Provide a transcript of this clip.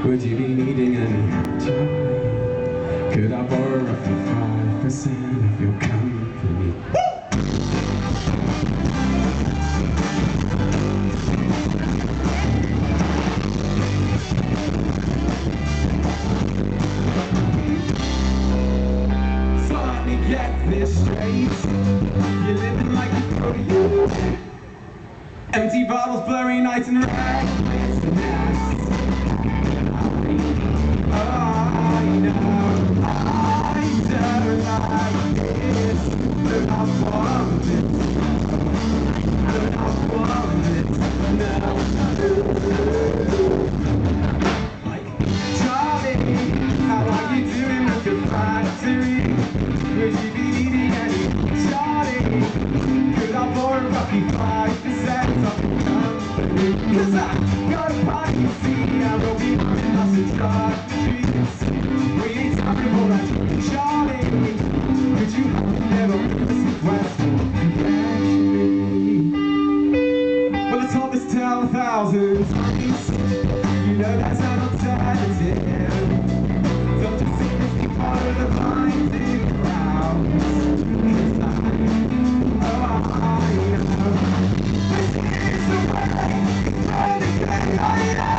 Would you be needing any Charlie? Could I borrow roughly 5% of your company? So let me get this straight. You're living like a pro. Empty bottles, blurry nights and reckless nest. I know I don't like this, but I want it. But I want it now. Like, Charlie, how are you doing with your factory? Would you be needing any Charlie? Could I borrow roughly 5% of your company? 'Cause I got a party, you see, I will be running lots of dark streets. We ain't talking about that, Charlie. Could you never request actually? Well, I told this tale 1,000 times. You know that's an alternative. Don't you see this be part of the blinding crowds? 'Cause I know this is the way, running, I know.